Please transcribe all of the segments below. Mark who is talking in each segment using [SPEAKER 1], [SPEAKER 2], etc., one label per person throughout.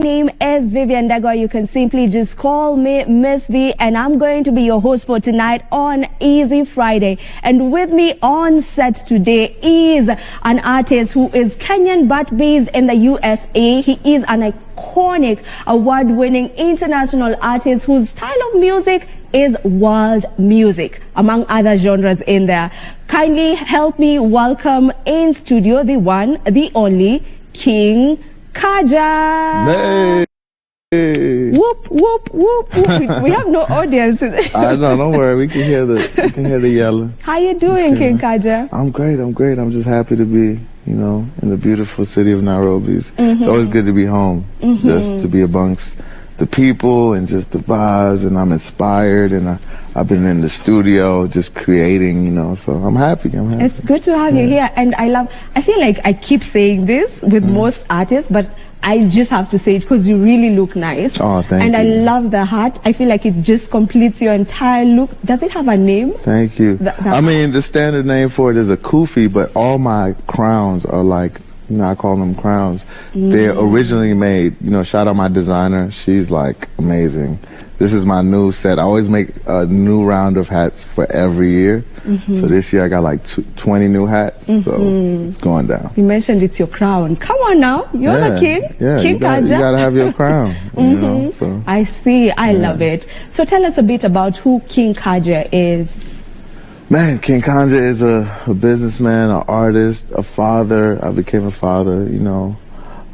[SPEAKER 1] Name is Viviene Ndegwa. You can simply just call me Miss V, and I'm going to be your host for tonight on Easy Friday. And with me on set today is an artist who is Kenyan but based in the USA. He is an iconic, award-winning international artist whose style of music is world music, among other genres in there. Kindly help me welcome in studio the one, the only, King Kanja.
[SPEAKER 2] Hey.
[SPEAKER 1] Whoop whoop whoop whoop. We have no audience.
[SPEAKER 2] I know, don't worry. We can hear the yelling.
[SPEAKER 1] How you doing, King Kanja?
[SPEAKER 2] I'm great. I'm just happy to be, in the beautiful city of Nairobi. It's always good to be home, just to be amongst the people and just the vibes, and I'm inspired, and I've been in the studio just creating, so I'm happy.
[SPEAKER 1] It's good to have you here, and I feel like I keep saying this with most artists, but I just have to say it because you really look nice.
[SPEAKER 2] Oh, thank
[SPEAKER 1] and
[SPEAKER 2] you.
[SPEAKER 1] And I love the hat. I feel like it just completes your entire look. Does it have a name?
[SPEAKER 2] Thank you. I mean, the standard name for it is a kufi, but all my crowns are like, I call them crowns. They're originally made, shout out my designer. She's like amazing. This is my new set. I always make a new round of hats for every year. So this year I got like 20 new hats. So it's going down.
[SPEAKER 1] You mentioned it's your crown. Come on now. You're the king.
[SPEAKER 2] Yeah,
[SPEAKER 1] King Kanja.
[SPEAKER 2] You got to have your crown. So.
[SPEAKER 1] I see. I love it. So tell us a bit about who King Kanja is.
[SPEAKER 2] Man, King Kanja is a businessman, an artist, a father. I became a father,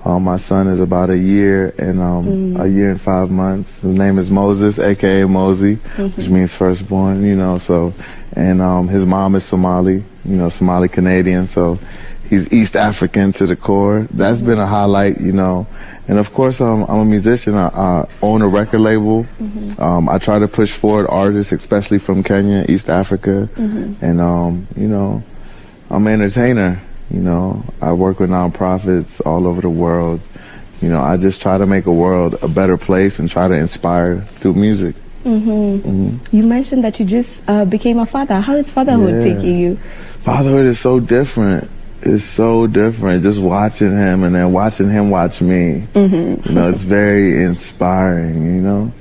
[SPEAKER 2] my son is about a year and a year and 5 months. His name is Moses, a.k.a. Mosey, which means firstborn, and his mom is Somali, Somali Canadian, so he's East African to the core. That's been a highlight, And of course, I'm a musician. I own a record label. I try to push forward artists, especially from Kenya, East Africa. And, I'm an entertainer. I work with nonprofits all over the world. I just try to make a world a better place and try to inspire through music.
[SPEAKER 1] You mentioned that you just became a father. How is fatherhood taking you?
[SPEAKER 2] Fatherhood is so different. It's so different, just watching him and then watching him watch me. It's very inspiring,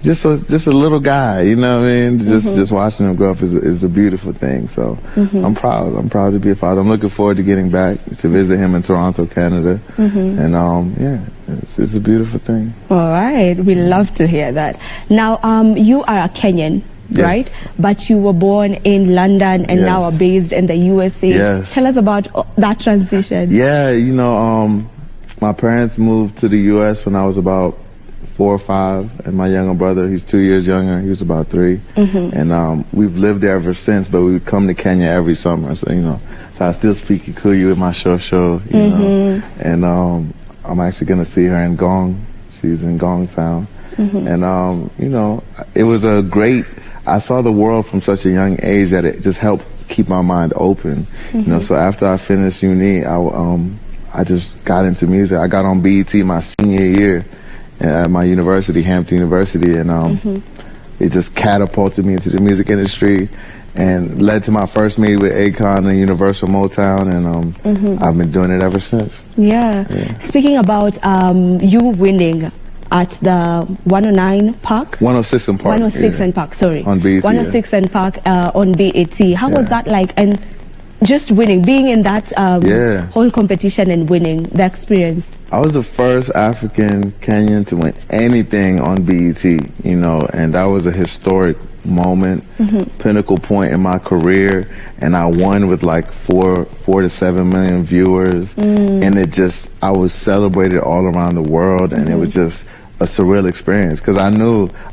[SPEAKER 2] Just a little guy, Just watching him grow up is a beautiful thing. So I'm proud. I'm proud to be a father. I'm looking forward to getting back to visit him in Toronto, Canada. And it's a beautiful thing.
[SPEAKER 1] All right, we love to hear that. Now, you are a Kenyan.
[SPEAKER 2] Yes.
[SPEAKER 1] Right? But you were born in London and now are based in the USA.
[SPEAKER 2] Yes.
[SPEAKER 1] Tell us about that transition.
[SPEAKER 2] Yeah, my parents moved to the US when I was about 4 or 5, and my younger brother, he's 2 years younger, he was about 3. And we've lived there ever since, but we would come to Kenya every summer. So, so I still speak Kikuyu with my show, And I'm actually going to see her in Gong. She's in Gong Town. And, it was a great... I saw the world from such a young age that it just helped keep my mind open. So after I finished uni, I just got into music. I got on BET my senior year at my university, Hampton University, and it just catapulted me into the music industry and led to my first meeting with Akon and Universal Motown, and I've been doing it ever since.
[SPEAKER 1] Yeah. Speaking about you winning at the 109 Park?
[SPEAKER 2] 106 and Park.
[SPEAKER 1] 106 and Park, sorry.
[SPEAKER 2] On BET.
[SPEAKER 1] 106 and Park on BET. How was that like? And just winning, being in that whole competition and winning, the experience.
[SPEAKER 2] I was the first African Kenyan to win anything on BET, and that was a historic moment, pinnacle point in my career, and I won with like 4 to 7 million viewers, and I was celebrated all around the world, and it was just a surreal experience, because I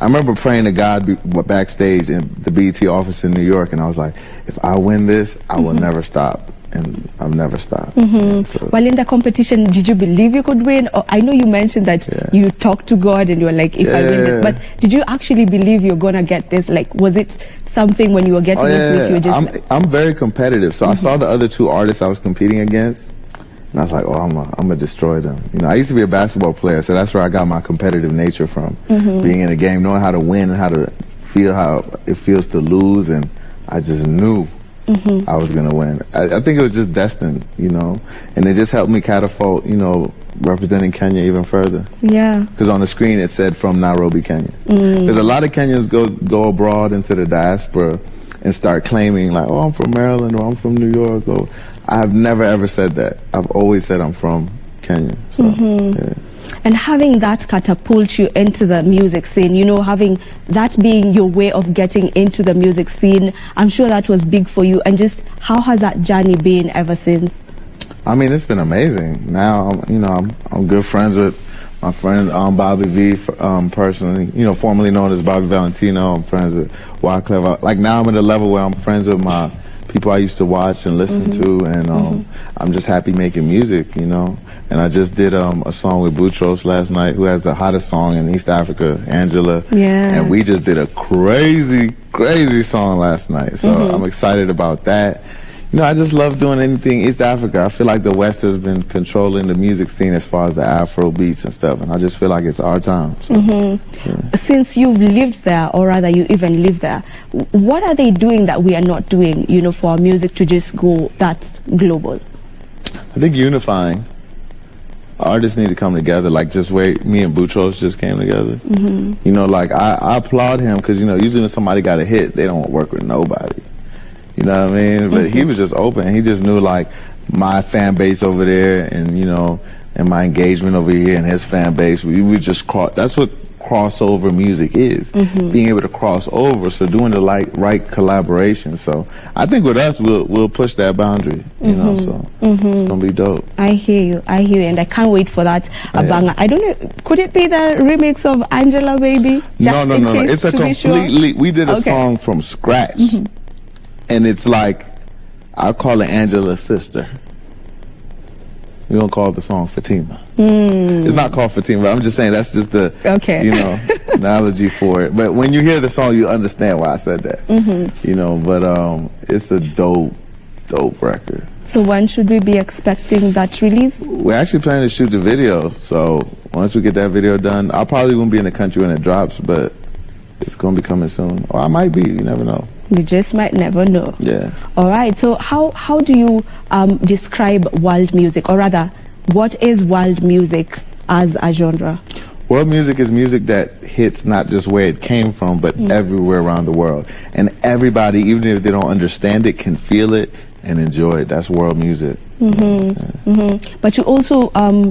[SPEAKER 2] remember praying to God backstage in the BET office in New York, and I was like, if I win this, I will never stop. And I've never stopped. So.
[SPEAKER 1] While in the competition, did you believe you could win? Or I know you mentioned that you talked to God and you were like, if I win this, but did you actually believe you're gonna get this? Like, was it something when you were getting into it, you were just...
[SPEAKER 2] I'm very competitive, so I saw the other 2 artists I was competing against, and I was like, oh, I'm gonna destroy them. I used to be a basketball player, so that's where I got my competitive nature from. Being in a game, knowing how to win and how to feel how it feels to lose, and I just knew I was gonna win. I think it was just destined, and it just helped me catapult, representing Kenya even further.
[SPEAKER 1] Yeah.
[SPEAKER 2] Because on the screen it said from Nairobi, Kenya. Because a lot of Kenyans go abroad into the diaspora and start claiming like, oh, I'm from Maryland or I'm from New York. Or I've never ever said that. I've always said I'm from Kenya. So, yeah.
[SPEAKER 1] And having that catapult you into the music scene, you know, having that being your way of getting into the music scene, I'm sure that was big for you. And just how has that journey been ever since?
[SPEAKER 2] I mean, it's been amazing. Now, I'm good friends with my friend Bobby V, personally, you know, formerly known as Bobby Valentino. I'm friends with Wyclef. Like now I'm at a level where I'm friends with my people I used to watch and listen to, and I'm just happy making music, you know. And I just did a song with Boutros last night, who has the hottest song in East Africa, Angela.
[SPEAKER 1] Yeah.
[SPEAKER 2] And we just did a crazy, crazy song last night. So I'm excited about that. You know, I just love doing anything East Africa. I feel like the West has been controlling the music scene as far as the Afro beats and stuff, and I just feel like it's our time. So, yeah.
[SPEAKER 1] Since you've lived there, or rather you even live there, what are they doing that we are not doing, you know, for our music to just go that global?
[SPEAKER 2] I think unifying. Artists need to come together, like just where me and Boutros just came together. You know, like I applaud him because, you know, usually when somebody got a hit, they don't work with nobody. You know what I mean? But he was just open. He just knew like my fan base over there and, you know, and my engagement over here and his fan base. We would just cross. That's what crossover music is. Being able to cross over. So doing the right collaboration. So I think with us, we'll push that boundary, you know, so it's going to be dope.
[SPEAKER 1] I hear you, and I can't wait for that banger. I don't know, could it be the remix of Angela Baby?
[SPEAKER 2] No. It's a completely, we did a song from scratch. And it's like, I'll call it Angela's sister. We're going to call the song Fatima. It's not called Fatima, but I'm just saying that's just the, you know, analogy for it. But when you hear the song, you understand why I said that. You know, but it's a dope record.
[SPEAKER 1] So when should we be expecting that release?
[SPEAKER 2] We're actually planning to shoot the video. So once we get that video done, I probably won't be in the country when it drops, but it's going to be coming soon. Or I might be, you never know.
[SPEAKER 1] You just might never know.
[SPEAKER 2] Yeah.
[SPEAKER 1] All right. So how do you describe world music, or rather, what is world music as a genre?
[SPEAKER 2] World music is music that hits not just where it came from, but everywhere around the world. And everybody, even if they don't understand it, can feel it and enjoy it. That's world music.
[SPEAKER 1] But you also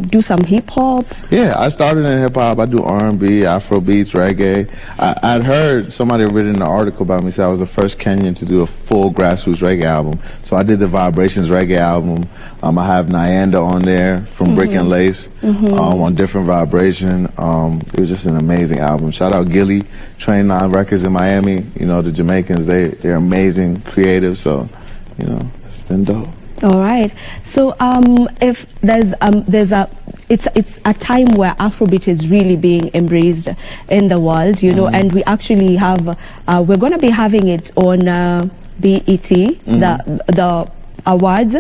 [SPEAKER 1] do some hip hop.
[SPEAKER 2] Yeah, I started in hip hop. I do R&B, Afro beats, reggae. I'd heard somebody had written an article about me, said I was the first Kenyan to do a full grassroots reggae album. So I did the Vibrations reggae album. I have Nyanda on there from Brick and Lace on Different Vibration. It was just an amazing album. Shout out Gilly, Train 9 Records in Miami. You know, the Jamaicans, they're amazing, creative. So, you know, it's been dope.
[SPEAKER 1] All right. So if there's it's a time where Afrobeat is really being embraced in the world, you know, and we actually have we're going to be having it on BET, the awards.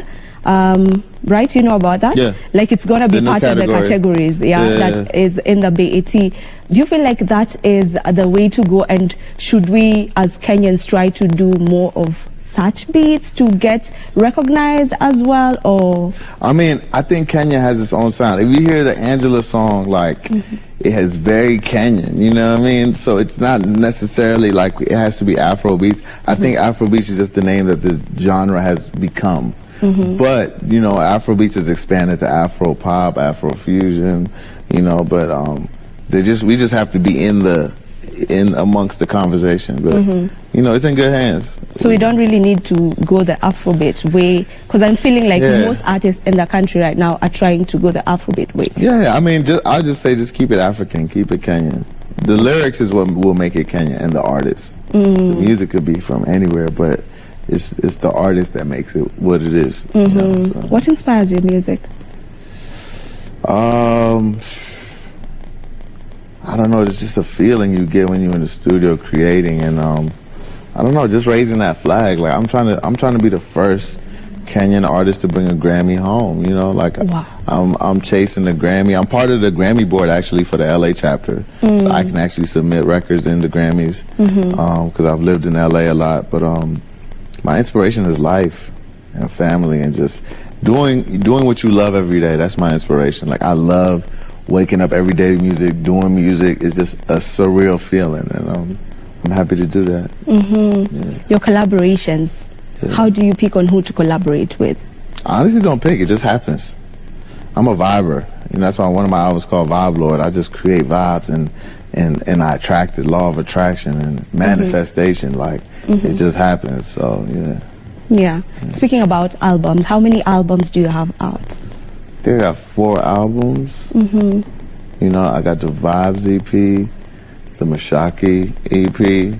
[SPEAKER 1] Right, you know about that?
[SPEAKER 2] Yeah.
[SPEAKER 1] Like it's going to be part of the categories, that is in the BET. Do you feel like that is the way to go, and should we as Kenyans try to do more of such beats to get recognized as well? Or
[SPEAKER 2] I mean, I think Kenya has its own sound. If you hear the Angela song, like it has very Kenyan, you know what I mean? So it's not necessarily like it has to be Afro beats. I think Afro beats is just the name that the genre has become. But you know, Afro beats has expanded to Afro pop, Afro fusion, you know, but we just have to be in amongst the conversation. But you know, it's in good hands.
[SPEAKER 1] So we don't really need to go the Afrobeat way, because I'm feeling like most artists in the country right now are trying to go the Afrobeat way. Yeah,
[SPEAKER 2] I mean, I'll just say, just keep it African, keep it Kenyan. The lyrics is what will make it Kenyan, and the artist. The music could be from anywhere, but it's the artist that makes it what it is. You know, so.
[SPEAKER 1] What inspires your music?
[SPEAKER 2] I don't know, it's just a feeling you get when you're in the studio creating, and I don't know, just raising that flag. Like I'm trying to be the first Kenyan artist to bring a Grammy home, you know, like I'm chasing the Grammy. I'm part of the Grammy board actually for the LA chapter, so I can actually submit records in the Grammys because I've lived in LA a lot. But my inspiration is life and family, and just doing what you love every day. That's my inspiration. Like I love waking up every day to music, doing music is just a surreal feeling, and I'm happy to do that. Yeah.
[SPEAKER 1] Your collaborations, how do you pick on who to collaborate with?
[SPEAKER 2] I honestly don't pick, it just happens. I'm a viber. You know, that's why one of my albums called Vibe Lord. I just create vibes and I attract it, law of attraction and manifestation. Like it just happens. So
[SPEAKER 1] yeah. Speaking about albums, how many albums do you have out?
[SPEAKER 2] I think I got 4 albums. You know, I got the Vibes EP, the Mashaki EP,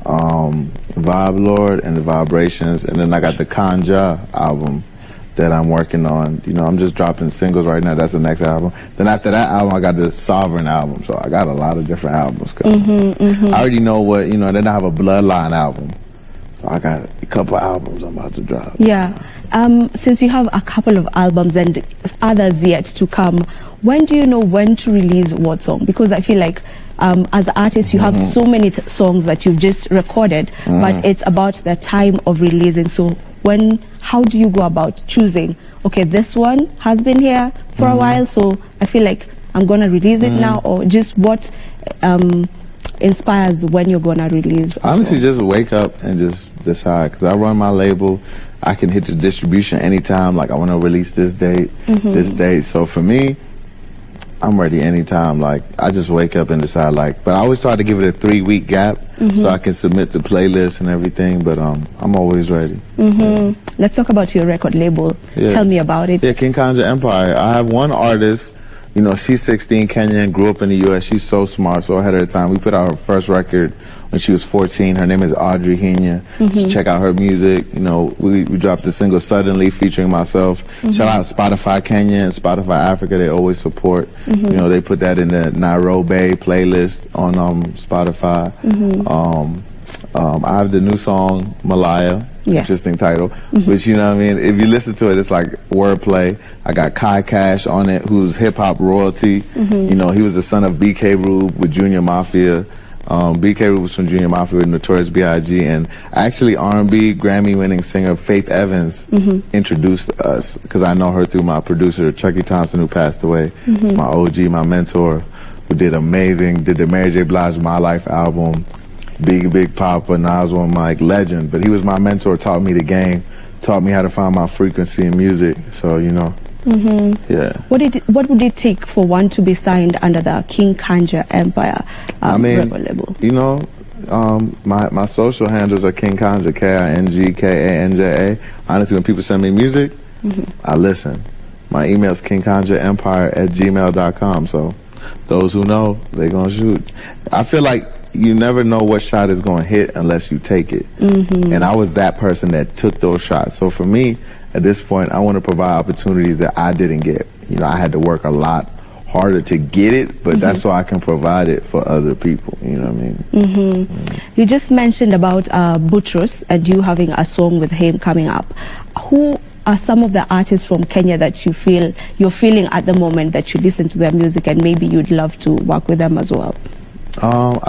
[SPEAKER 2] Vibe Lord and the Vibrations, and then I got the Kanja album that I'm working on. You know, I'm just dropping singles right now. That's the next album. Then after that album, I got the Sovereign album. So I got a lot of different albums coming. I already know what, you know, then I have a Bloodline album. So I got a couple albums I'm about to drop.
[SPEAKER 1] Yeah. Since you have a couple of albums and others yet to come, when do you know when to release what song? Because I feel like as an artist, you have so many songs that you've just recorded, but it's about the time of releasing. So how do you go about choosing, okay, this one has been here for a while, so I feel like I'm going to release it now, or just what inspires when you're going to release?
[SPEAKER 2] Honestly, just wake up and just decide, because I run my label. I can hit the distribution anytime, like I want to release this date, this date. So for me, I'm ready anytime. Like I just wake up and decide, like, but I always try to give it a 3-week gap so I can submit to playlists and everything, but I'm always ready.
[SPEAKER 1] Let's talk about your record label. Tell me about it.
[SPEAKER 2] Yeah, King Kanja Empire. I have one artist, you know, she's 16, Kenyan, grew up in the U.S. She's so smart, so ahead of her time. We put out her first record when she was 14. Her name is Audrey Henya. Check out her music. You know, we dropped the single Suddenly featuring myself. Shout out Spotify Kenya and Spotify Africa. They always support. You know, they put that in the Nairobi playlist on Spotify. I have the new song Malaya. Interesting title. But you know what I mean? If you listen to it, it's like wordplay. I got Kai Cash on it, who's hip-hop royalty. You know, he was the son of BK Rube with Junior Mafia. BK Rube was from Junior Mafia with Notorious B.I.G. And actually R&B Grammy-winning singer Faith Evans introduced us, because I know her through my producer, Chucky Thompson, who passed away. It's my OG, my mentor, who did amazing, did the Mary J. Blige My Life album, Big Papa, Nas One Mike, legend. But he was my mentor, taught me the game, taught me how to find my frequency in music. So, you know, yeah.
[SPEAKER 1] What would it take for one to be signed under the King Kanja Empire record label?
[SPEAKER 2] You know, my social handles are King Kanja, KINGKANJA. Honestly, when people send me music, I listen. My email is kingkanjaempire@gmail.com. So those who know, they're going to shoot. I feel like you never know what shot is going to hit unless you take it. And I was that person that took those shots. So for me, at this point, I want to provide opportunities that I didn't get. You know, I had to work a lot harder to get it, but that's so I can provide it for other people. You know what I mean?
[SPEAKER 1] You just mentioned about Boutros and you having a song with him coming up. Who are some of the artists from Kenya that you feel you're feeling at the moment that you listen to their music and maybe you'd love to work with them as well?
[SPEAKER 2] I'm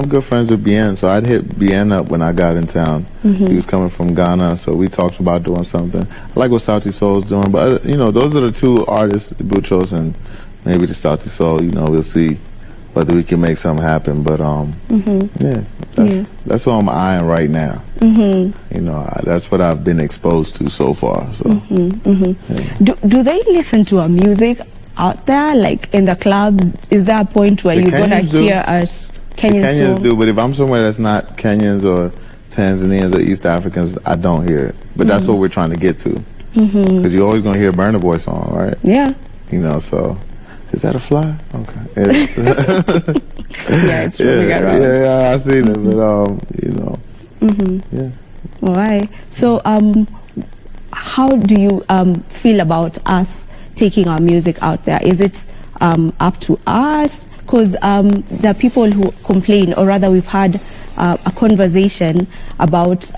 [SPEAKER 2] good friends with Viviene, so I'd hit Viviene up when I got in town. He was coming from Ghana, so we talked about doing something. I like what Sauti Soul's doing, but you know, those are the 2 artists, Boutros and maybe the Sauti Soul. You know, we'll see whether we can make something happen. But that's what I'm eyeing right now. You know, that's what I've been exposed to so far. So,
[SPEAKER 1] do they listen to our music out there, like in the clubs? Is there a point where you're gonna hear us Kenyans
[SPEAKER 2] do, but if I'm somewhere that's not Kenyans or Tanzanians or East Africans, I don't hear it. But that's what we're trying to get to, because you're always gonna hear a Burna Boy song, right?
[SPEAKER 1] Yeah.
[SPEAKER 2] You know, so is that a fly? Okay.
[SPEAKER 1] Yeah, it's moving around.
[SPEAKER 2] Yeah, I seen it, but you know, yeah.
[SPEAKER 1] All right. So, how do you feel about us taking our music out there? Is it up to us? Because there are people who complain, or rather we've had a conversation about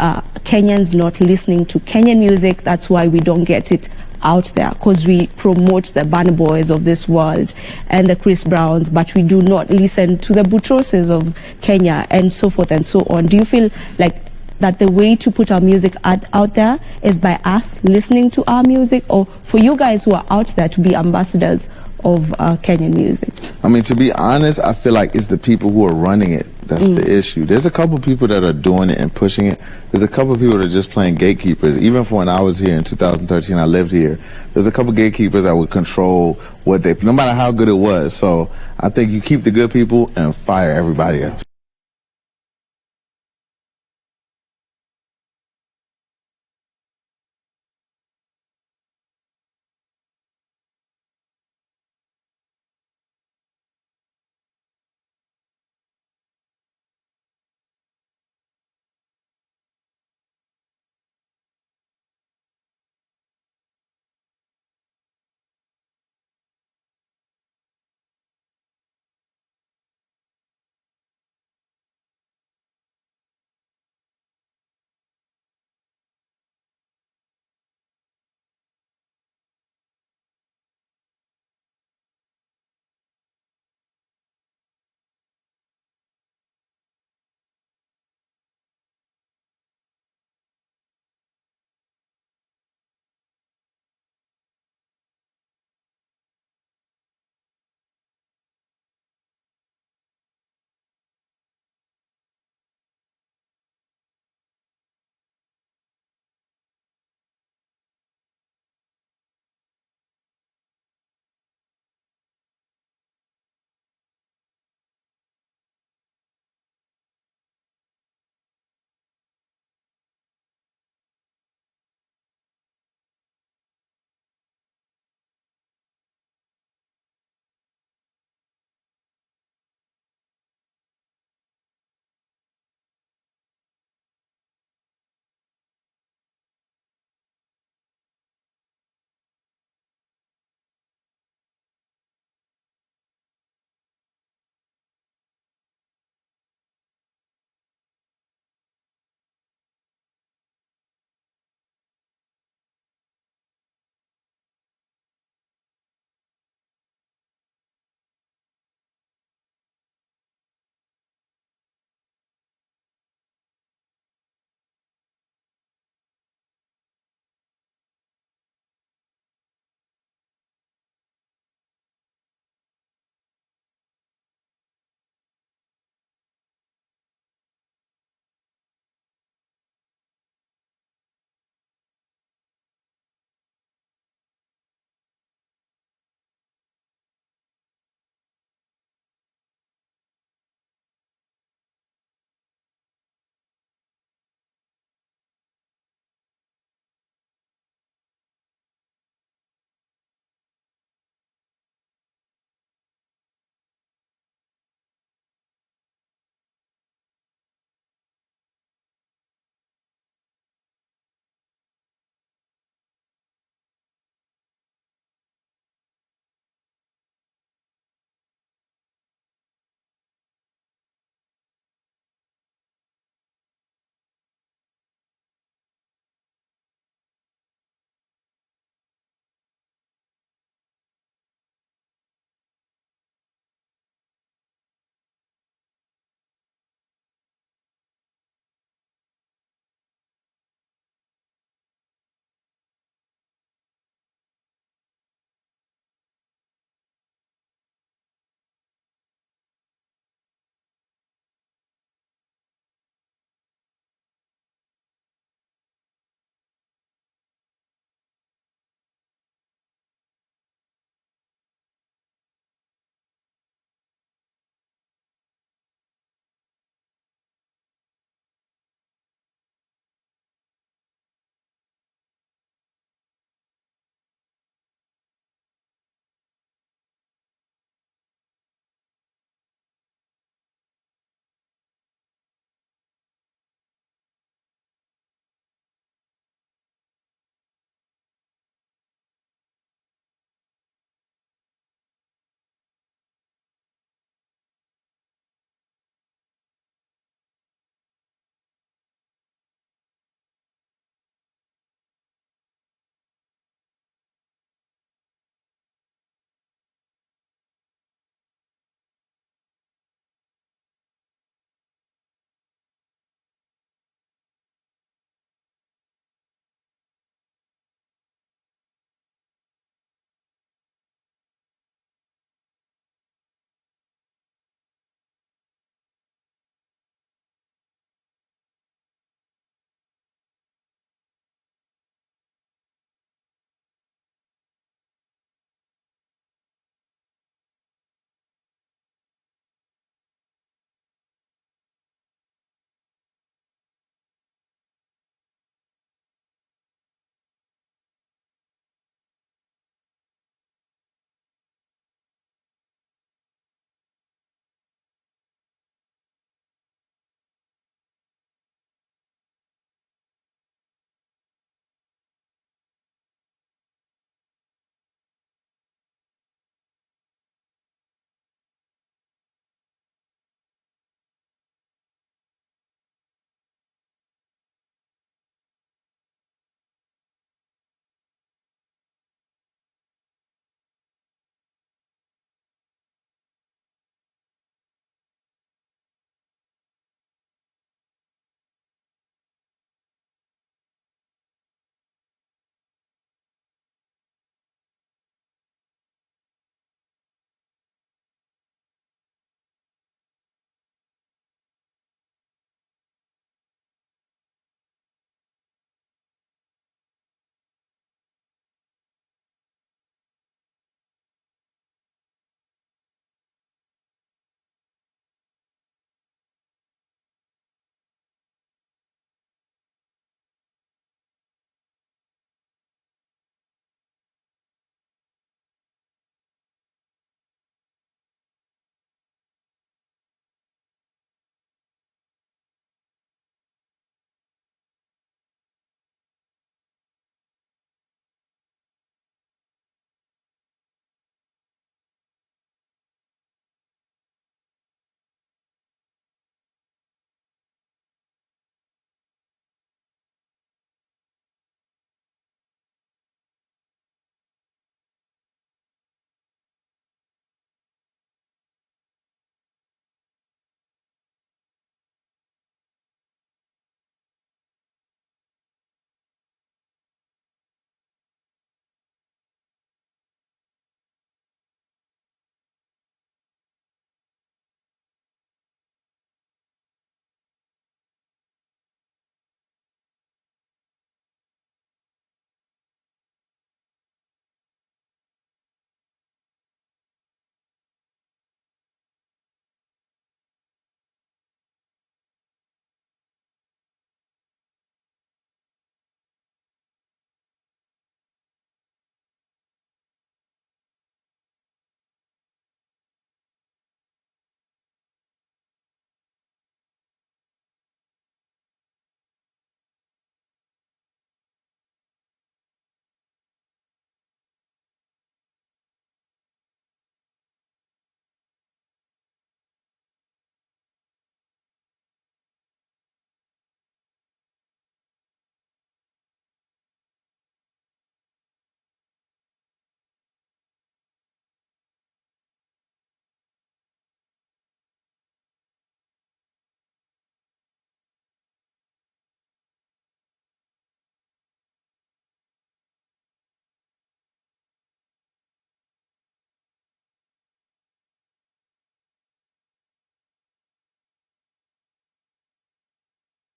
[SPEAKER 1] Kenyans not listening to Kenyan music. That's why we don't get it out there, because we promote the Burna Boys of this world and the Chris Browns, but we do not listen to the Boutroses of Kenya and so forth and so on. Do you feel like that the way to put our music out there is by us listening to our music, or for you guys who are out there to be ambassadors of Kenyan music?
[SPEAKER 2] I mean, to be honest, I feel like it's the people who are running it that's the issue. There's a couple people that are doing it and pushing it. There's a couple people that are just playing gatekeepers. Even for when I was here in 2013, I lived here. There's a couple gatekeepers that would control what they, no matter how good it was. So I think you keep the good people and fire everybody else.